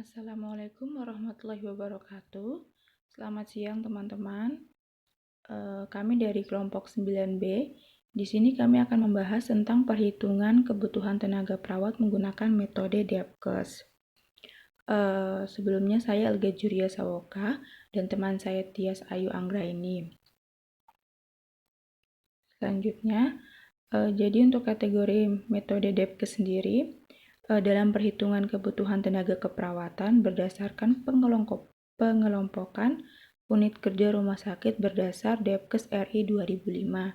Assalamualaikum warahmatullahi wabarakatuh. Selamat siang teman-teman. Kami dari kelompok 9B. Di sini kami akan membahas tentang perhitungan kebutuhan tenaga perawat menggunakan metode Depkes. Sebelumnya saya Elga Juria Sawoka dan teman saya Tias Ayu Anggraini. Selanjutnya, jadi untuk kategori metode Depkes sendiri, dalam perhitungan kebutuhan tenaga keperawatan berdasarkan pengelompokan unit kerja rumah sakit berdasar Depkes RI 2005.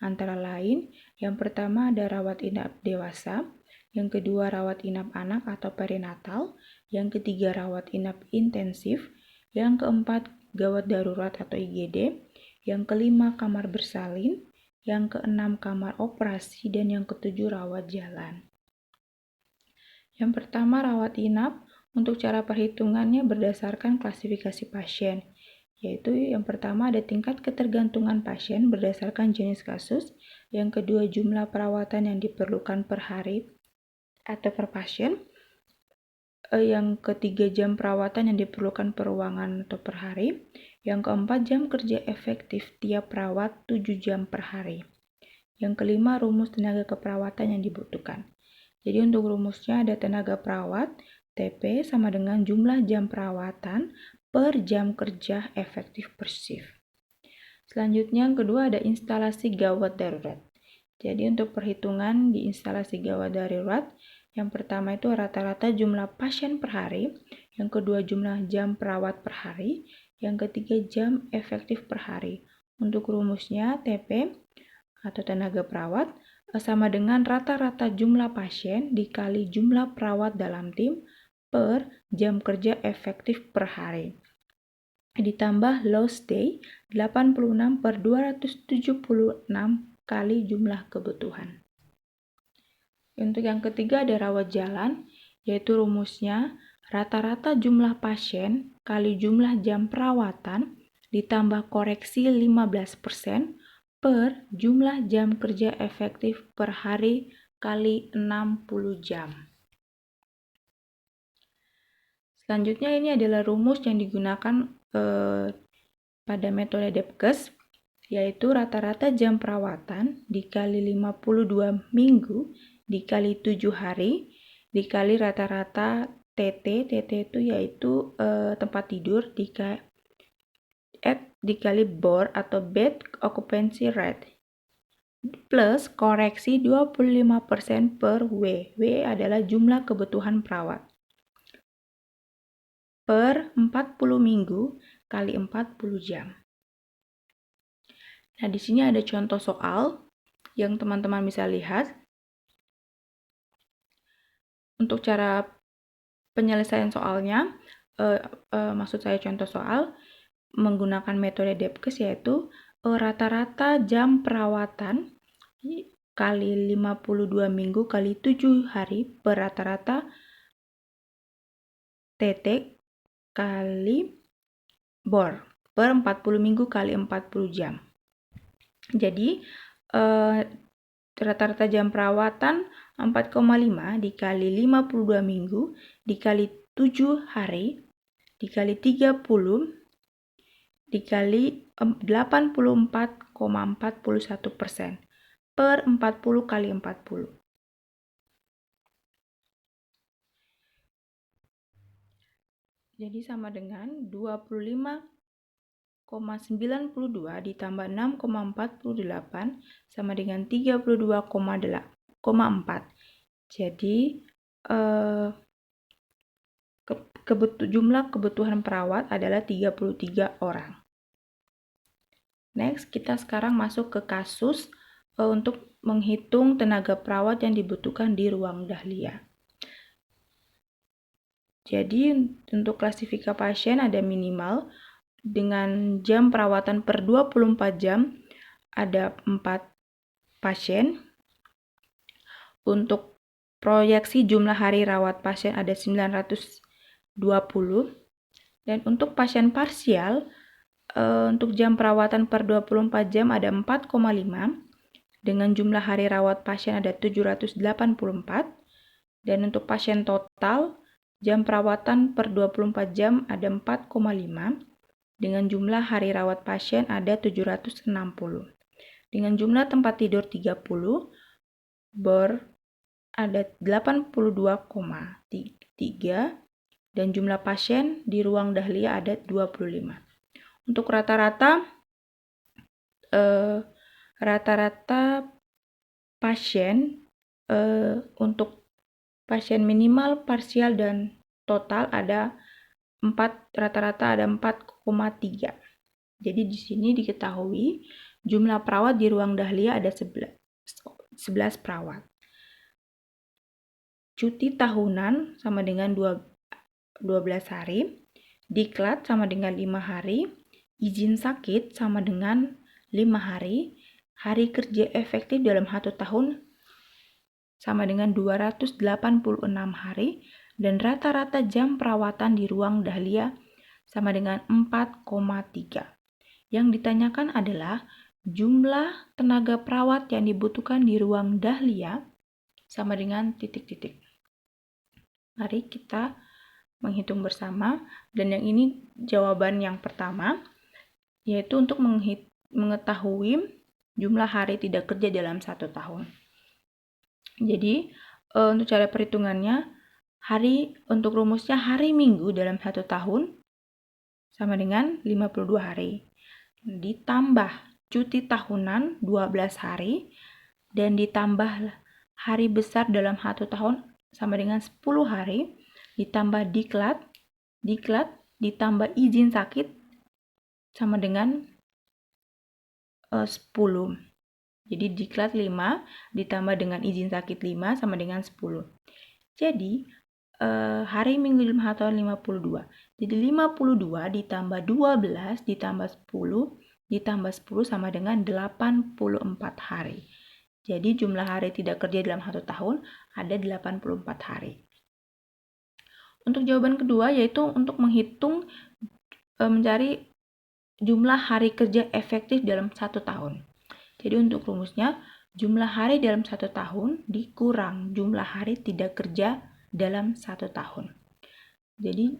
Antara lain, yang pertama ada rawat inap dewasa, yang kedua rawat inap anak atau perinatal, yang ketiga rawat inap intensif, yang keempat gawat darurat atau IGD, yang kelima kamar bersalin, yang keenam kamar operasi, dan yang ketujuh rawat jalan. Yang pertama rawat inap, untuk cara perhitungannya berdasarkan klasifikasi pasien, yaitu yang pertama ada tingkat ketergantungan pasien berdasarkan jenis kasus, yang kedua jumlah perawatan yang diperlukan per hari atau per pasien, yang ketiga jam perawatan yang diperlukan per ruangan atau per hari, yang keempat jam kerja efektif tiap perawat 7 jam per hari, yang kelima rumus tenaga keperawatan yang dibutuhkan. Jadi untuk rumusnya ada tenaga perawat TP sama dengan jumlah jam perawatan per jam kerja efektif per shift. Selanjutnya yang kedua ada instalasi gawat darurat. Jadi untuk perhitungan di instalasi gawat darurat, yang pertama itu rata-rata jumlah pasien per hari, yang kedua jumlah jam perawat per hari, yang ketiga jam efektif per hari. Untuk rumusnya TP atau tenaga perawat sama dengan rata-rata jumlah pasien dikali jumlah perawat dalam tim per jam kerja efektif per hari. Ditambah lost day 86 per 276 kali jumlah kebutuhan. Untuk yang ketiga ada rawat jalan, yaitu rumusnya rata-rata jumlah pasien kali jumlah jam perawatan ditambah koreksi 15% per jumlah jam kerja efektif per hari kali 60 jam. Selanjutnya ini adalah rumus yang digunakan pada metode Depkes, yaitu rata-rata jam perawatan dikali 52 minggu dikali 7 hari dikali rata-rata TT itu yaitu tempat tidur dikali BOR atau bed occupancy rate plus koreksi 25% per W. W adalah jumlah kebutuhan perawat per 40 minggu kali 40 jam. Nah, di sini ada contoh soal yang teman-teman bisa lihat. Untuk cara penyelesaian soalnya, maksud saya contoh soal menggunakan metode Depkes, yaitu rata-rata jam perawatan kali 52 minggu kali 7 hari per rata-rata TT kali BOR per 40 minggu kali 40 jam. Jadi rata-rata jam perawatan 4,5 dikali 52 minggu dikali 7 hari dikali 30 dikali 84,41% per 40 kali 40. Jadi sama dengan 25,92 ditambah 6,48 sama dengan 32,4. Jadi jumlah kebutuhan perawat adalah 33 orang. Next, kita sekarang masuk ke kasus untuk menghitung tenaga perawat yang dibutuhkan di ruang dahlia. Jadi untuk klasifikasi pasien ada minimal dengan jam perawatan per 24 jam ada 4 pasien. Untuk proyeksi jumlah hari rawat pasien ada 920. Dan untuk pasien parsial untuk jam perawatan per 24 jam ada 4,5. Dengan jumlah hari rawat pasien ada 784. Dan untuk pasien total jam perawatan per 24 jam ada 4,5. Dengan jumlah hari rawat pasien ada 760. Dengan jumlah tempat tidur 30, bor ada 82,3 dan jumlah pasien di ruang Dahlia ada 25. Untuk rata-rata pasien untuk pasien minimal, parsial, dan total ada rata-rata ada 4,3. Jadi di sini diketahui jumlah perawat di ruang Dahlia ada 11 perawat. Cuti tahunan sama dengan 12 hari, diklat sama dengan 5 hari, izin sakit sama dengan 5 hari, hari kerja efektif dalam 1 tahun sama dengan 286 hari, dan rata-rata jam perawatan di ruang Dahlia sama dengan 4,3. Yang ditanyakan adalah jumlah tenaga perawat yang dibutuhkan di ruang Dahlia sama dengan titik-titik. Mari kita menghitung bersama, dan yang ini jawaban yang pertama, yaitu untuk mengetahui jumlah hari tidak kerja dalam 1 tahun. Jadi, untuk cara perhitungannya, untuk rumusnya hari Minggu dalam 1 tahun sama dengan 52 hari. Ditambah cuti tahunan 12 hari, dan ditambah hari besar dalam 1 tahun sama dengan 10 hari, ditambah diklat, ditambah izin sakit sama dengan 10. Jadi diklat 5 ditambah dengan izin sakit 5 sama dengan 10. Jadi hari Minggu dalam 1 tahun 52. Jadi 52 ditambah 12 ditambah 10 sama dengan 84 hari. Jadi jumlah hari tidak kerja dalam 1 tahun ada 84 hari. Untuk jawaban kedua yaitu untuk menghitung mencari jumlah hari kerja efektif dalam 1 tahun. Jadi untuk rumusnya, jumlah hari dalam 1 tahun dikurang jumlah hari tidak kerja dalam 1 tahun. Jadi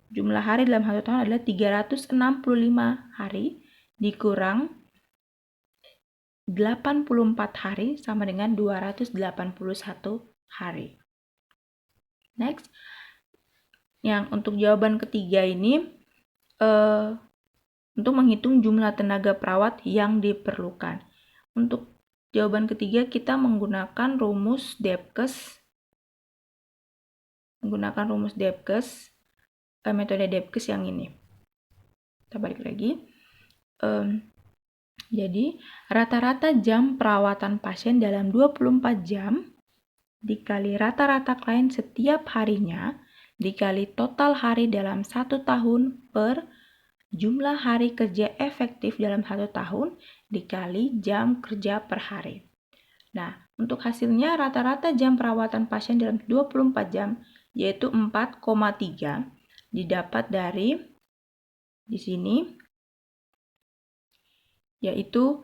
jumlah hari dalam 1 tahun adalah 365 hari dikurang 84 hari sama dengan 281 hari. Next, yang untuk jawaban ketiga ini untuk menghitung jumlah tenaga perawat yang diperlukan. Untuk jawaban ketiga kita menggunakan rumus Debkes. Metode Debkes yang ini. Kita balik lagi. Jadi, rata-rata jam perawatan pasien dalam 24 jam dikali rata-rata klien setiap harinya dikali total hari dalam 1 tahun per jumlah hari kerja efektif dalam 1 tahun dikali jam kerja per hari. Nah, untuk hasilnya rata-rata jam perawatan pasien dalam 24 jam yaitu 4,3 didapat dari di sini yaitu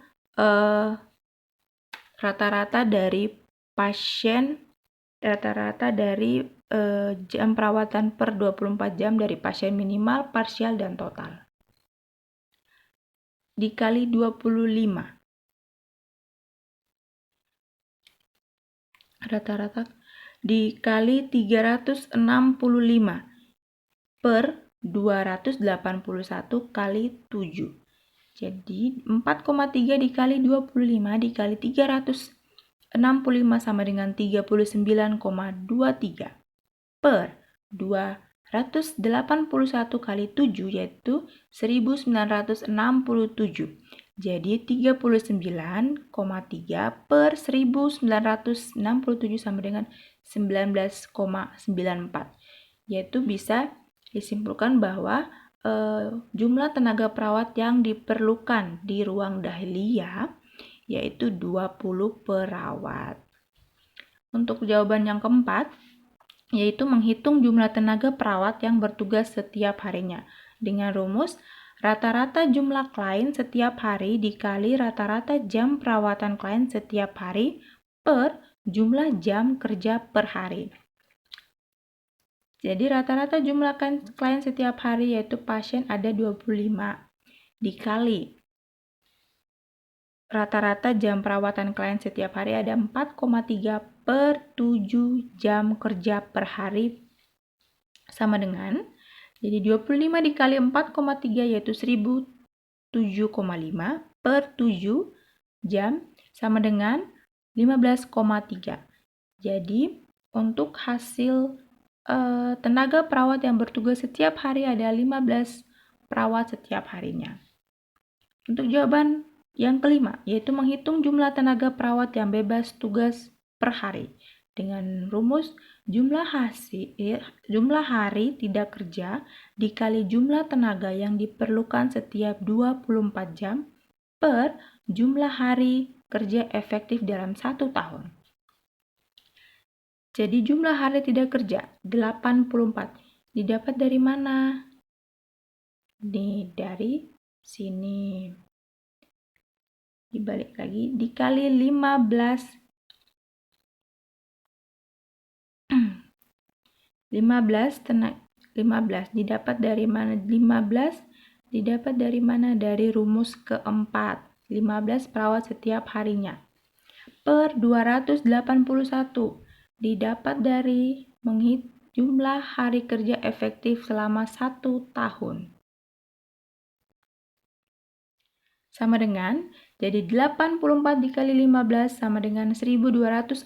rata-rata dari jam perawatan per 24 jam dari pasien minimal, parsial, dan total. Dikali 25. Rata-rata dikali 365 per 281 kali 7. Jadi 4,3 dikali 25 dikali 365 sama dengan 39,23 per 281 kali 7 yaitu 1967. Jadi 39,3 per 1967 sama dengan 19,94. Yaitu bisa disimpulkan bahwa jumlah tenaga perawat yang diperlukan di ruang Dahlia yaitu 20 perawat. Untuk jawaban yang keempat, yaitu menghitung jumlah tenaga perawat yang bertugas setiap harinya dengan rumus rata-rata jumlah klien setiap hari dikali rata-rata jam perawatan klien setiap hari per jumlah jam kerja per hari. Jadi rata-rata jumlah klien setiap hari yaitu pasien ada 25 dikali rata-rata jam perawatan klien setiap hari ada 4,3 per 7 jam kerja per hari sama dengan, jadi 25 dikali 4,3 yaitu 1007,5 per 7 jam sama dengan 15,3. Jadi untuk hasil tenaga perawat yang bertugas setiap hari ada 15 perawat setiap harinya. Untuk jawaban yang kelima, yaitu menghitung jumlah tenaga perawat yang bebas tugas per hari. Dengan rumus jumlah hari tidak kerja dikali jumlah tenaga yang diperlukan setiap 24 jam per jumlah hari kerja efektif dalam 1 tahun. Jadi jumlah hari tidak kerja 84. Didapat dari mana? Nih, dari sini. Dibalik lagi, dikali 15. 15 didapat dari mana? 15 didapat dari mana? Dari rumus keempat. 15 perawat setiap harinya. Per 281 didapat dari menghitung jumlah hari kerja efektif selama 1 tahun. Sama dengan, jadi 84 dikali 15 sama dengan 1260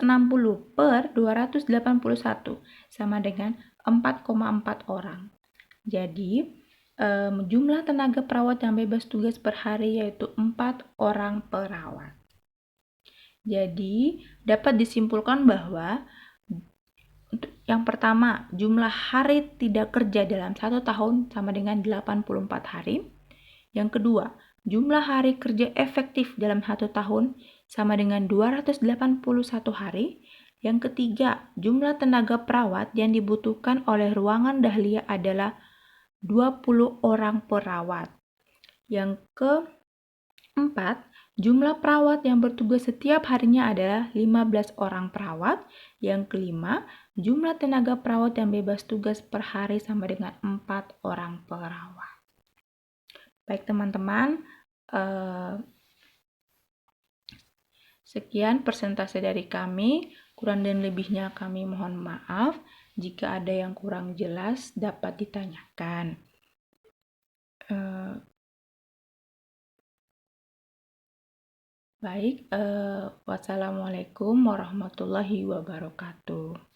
per 281 sama dengan 4,4 orang. Jadi, jumlah tenaga perawat yang bebas tugas per hari yaitu 4 orang perawat. Jadi, dapat disimpulkan bahwa yang pertama, jumlah hari tidak kerja dalam 1 tahun sama dengan 84 hari. Yang kedua, jumlah hari kerja efektif dalam 1 tahun sama dengan 281 hari. Yang ketiga, jumlah tenaga perawat yang dibutuhkan oleh ruangan Dahlia adalah 20 orang perawat. Yang keempat, jumlah perawat yang bertugas setiap harinya adalah 15 orang perawat. Yang kelima, jumlah tenaga perawat yang bebas tugas per hari sama dengan 4 orang perawat. Baik teman-teman, sekian persentase dari kami. Kurang dan lebihnya kami mohon maaf. Jika ada yang kurang jelas dapat ditanyakan. Baik, wassalamualaikum warahmatullahi wabarakatuh.